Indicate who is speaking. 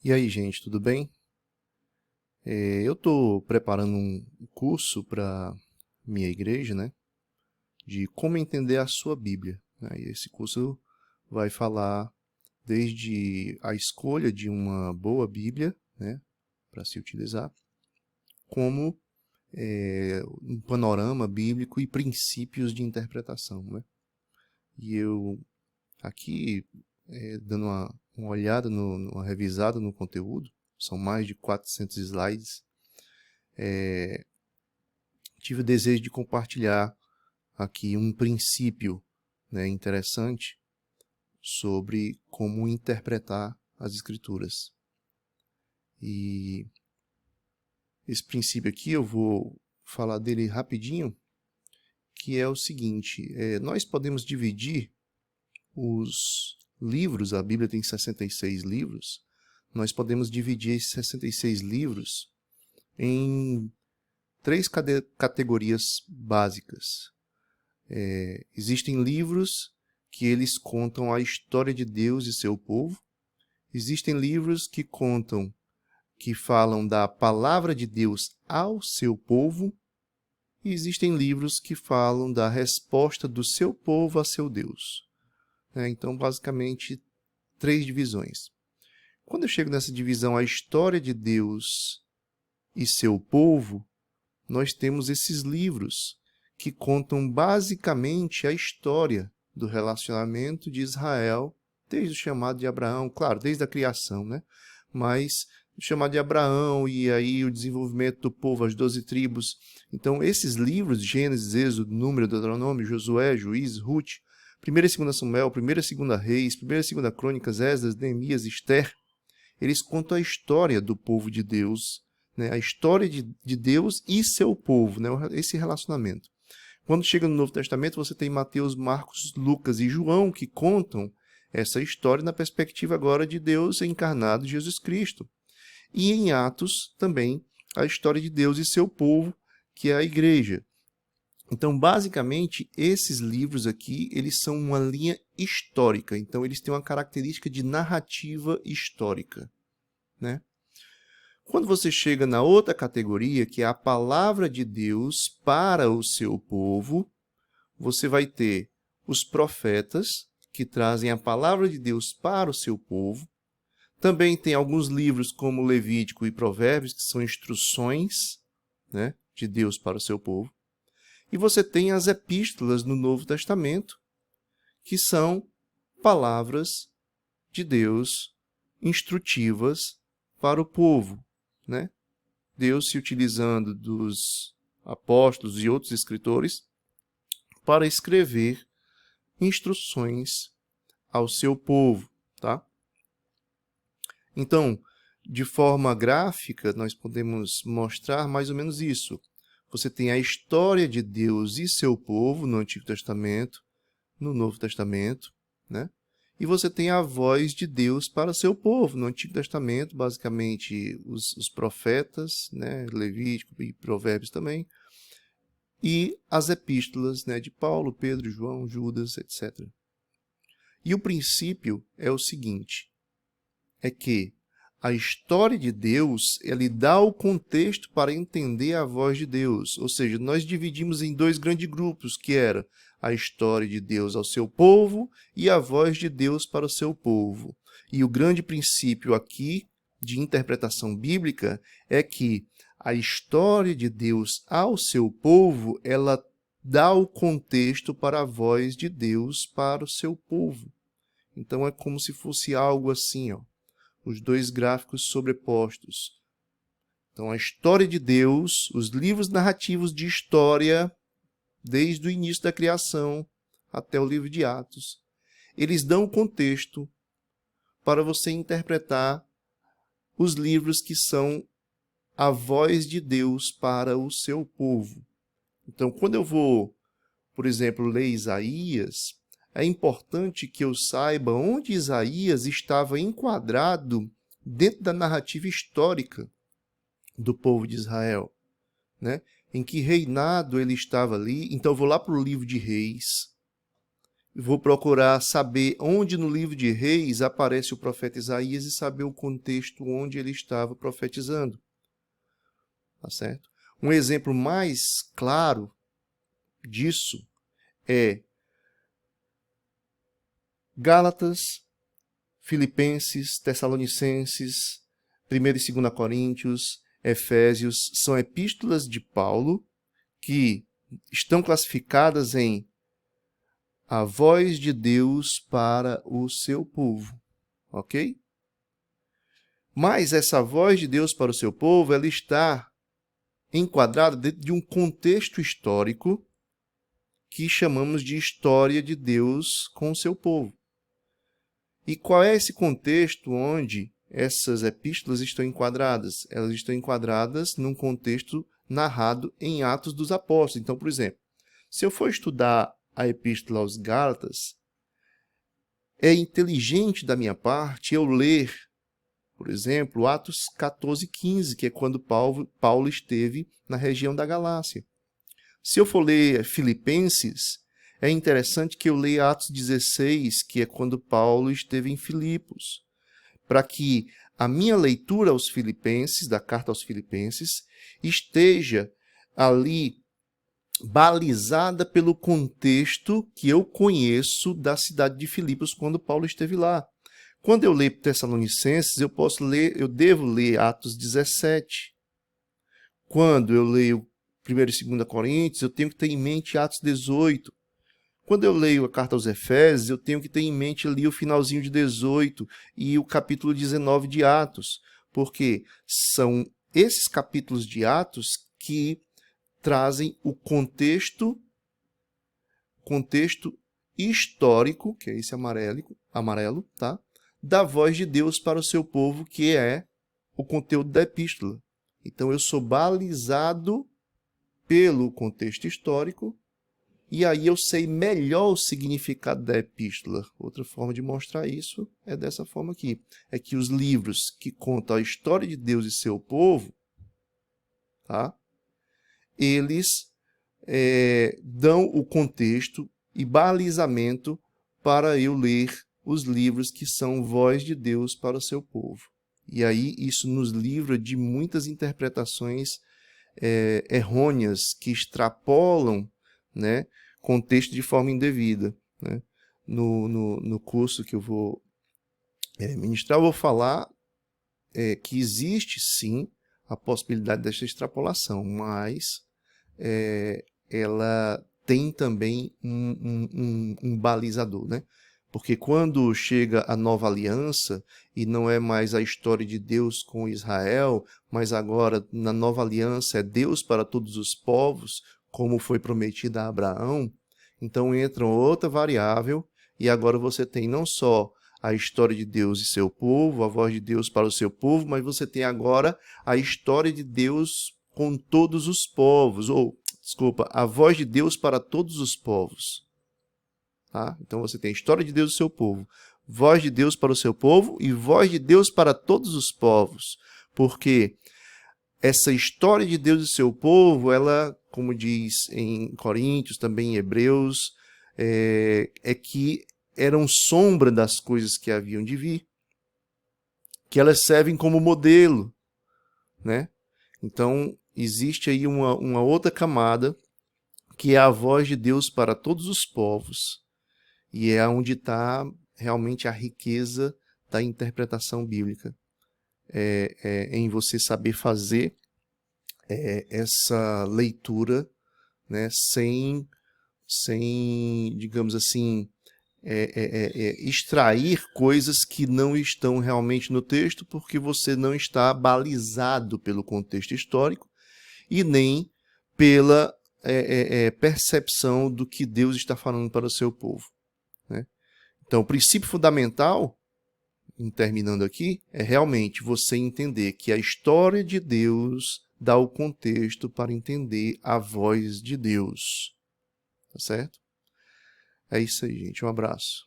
Speaker 1: E aí, gente, tudo bem? Eu estou preparando um curso para minha igreja, né? De como entender a sua Bíblia, né? E esse curso vai falar desde a escolha de uma boa Bíblia, né? Para se utilizar, como um panorama bíblico e princípios de interpretação, né? E eu aqui, dando uma olhada, uma revisada no conteúdo, são mais de 400 slides. Tive o desejo de compartilhar aqui um princípio, né, interessante sobre como interpretar as escrituras. E esse princípio aqui eu vou falar dele rapidinho, que é o seguinte: nós podemos dividir os livros, a Bíblia tem 66 livros, nós podemos dividir esses 66 livros em três categorias básicas. Existem livros que eles contam a história de Deus e seu povo. Existem livros que falam da palavra de Deus ao seu povo. E existem livros que falam da resposta do seu povo a seu Deus. Então, basicamente, três divisões. Quando eu chego nessa divisão, a história de Deus e seu povo, nós temos esses livros que contam basicamente a história do relacionamento de Israel, desde o chamado de Abraão, claro, desde a criação, né? Mas o chamado de Abraão e aí o desenvolvimento do povo, as 12 tribos. Então, esses livros, Gênesis, Êxodo, Número, Deuteronômio, Josué, Juízes, Ruth, 1ª e 2ª Samuel, 1ª e 2ª Reis, 1ª e 2ª Crônicas, Esdras, Neemias, Esther, eles contam a história do povo de Deus, né? A história de Deus e seu povo, né? Esse relacionamento. Quando chega no Novo Testamento, você tem Mateus, Marcos, Lucas e João, que contam essa história na perspectiva agora de Deus encarnado, Jesus Cristo. E em Atos, também, a história de Deus e seu povo, que é a igreja. Então, basicamente, esses livros aqui, eles são uma linha histórica. Então, eles têm uma característica de narrativa histórica, né? Quando você chega na outra categoria, que é a palavra de Deus para o seu povo, você vai ter os profetas, que trazem a palavra de Deus para o seu povo. Também tem alguns livros como Levítico e Provérbios, que são instruções, né, de Deus para o seu povo. E você tem as epístolas no Novo Testamento, que são palavras de Deus instrutivas para o povo, né? Deus se utilizando dos apóstolos e outros escritores para escrever instruções ao seu povo, tá? Então, de forma gráfica, nós podemos mostrar mais ou menos isso. Você tem a história de Deus e seu povo no Antigo Testamento, no Novo Testamento, né? E você tem a voz de Deus para o seu povo. No Antigo Testamento, basicamente, os profetas, né? Levítico e Provérbios também, e as epístolas, né? De Paulo, Pedro, João, Judas, etc. E o princípio é o seguinte, é que a história de Deus, ele dá o contexto para entender a voz de Deus. Ou seja, nós dividimos em dois grandes grupos, que era a história de Deus ao seu povo e a voz de Deus para o seu povo. E o grande princípio aqui de interpretação bíblica é que a história de Deus ao seu povo, ela dá o contexto para a voz de Deus para o seu povo. Então é como se fosse algo assim, ó, os dois gráficos sobrepostos. Então, a história de Deus, os livros narrativos de história, desde o início da criação até o livro de Atos, eles dão o contexto para você interpretar os livros que são a voz de Deus para o seu povo. Então, quando eu vou, por exemplo, ler Isaías, é importante que eu saiba onde Isaías estava enquadrado dentro da narrativa histórica do povo de Israel, né? Em que reinado ele estava ali. Então eu vou lá para o livro de Reis vou procurar saber onde no livro de Reis aparece o profeta Isaías e saber o contexto onde ele estava profetizando. Tá certo? Um exemplo mais claro disso é Gálatas, Filipenses, Tessalonicenses, 1 e 2 Coríntios, Efésios, são epístolas de Paulo que estão classificadas em a voz de Deus para o seu povo, ok? Mas essa voz de Deus para o seu povo, ela está enquadrada dentro de um contexto histórico que chamamos de história de Deus com o seu povo. E qual é esse contexto onde essas epístolas estão enquadradas? Elas estão enquadradas num contexto narrado em Atos dos Apóstolos. Então, por exemplo, se eu for estudar a Epístola aos Gálatas, é inteligente da minha parte eu ler, por exemplo, Atos 14:15, que é quando Paulo esteve na região da Galácia. Se eu for ler Filipenses, é interessante que eu leia Atos 16, que é quando Paulo esteve em Filipos, para que a minha leitura aos Filipenses, da carta aos Filipenses, esteja ali balizada pelo contexto que eu conheço da cidade de Filipos quando Paulo esteve lá. Quando eu leio Tessalonicenses, eu devo ler Atos 17. Quando eu leio 1 e 2 Coríntios, eu tenho que ter em mente Atos 18. Quando eu leio a carta aos Efésios, eu tenho que ter em mente ali o finalzinho de 18 e o capítulo 19 de Atos, porque são esses capítulos de Atos que trazem o contexto histórico, que é esse amarelo, tá? Da voz de Deus para o seu povo, que é o conteúdo da epístola. Então eu sou balizado pelo contexto histórico e aí eu sei melhor o significado da epístola. Outra forma de mostrar isso é dessa forma aqui. É que os livros que contam a história de Deus e seu povo, tá? Eles dão o contexto e balizamento para eu ler os livros que são voz de Deus para o seu povo. E aí isso nos livra de muitas interpretações errôneas que extrapolam, né, contexto de forma indevida. Né? No curso que eu vou ministrar, eu vou falar que existe sim a possibilidade dessa extrapolação, mas ela tem também um balizador, né? Porque quando chega a nova aliança, e não é mais a história de Deus com Israel, mas agora na nova aliança é Deus para todos os povos, como foi prometido a Abraão, então entra outra variável, e agora você tem não só a história de Deus e seu povo, a voz de Deus para o seu povo, mas você tem agora a história de Deus com todos os povos, a voz de Deus para todos os povos. Tá? Então você tem a história de Deus e seu povo, voz de Deus para o seu povo e voz de Deus para todos os povos. Porque essa história de Deus e seu povo, ela, como diz em Coríntios, também em Hebreus, é que eram sombra das coisas que haviam de vir, que elas servem como modelo, né? Então, existe aí uma outra camada, que é a voz de Deus para todos os povos, e é onde está realmente a riqueza da interpretação bíblica, em você saber fazer essa leitura, né, sem, digamos assim, extrair coisas que não estão realmente no texto, porque você não está balizado pelo contexto histórico e nem pela percepção do que Deus está falando para o seu povo. Né? Então, o princípio fundamental, terminando aqui, é realmente você entender que a história de Deus dá o contexto para entender a voz de Deus. Tá certo? É isso aí, gente. Um abraço.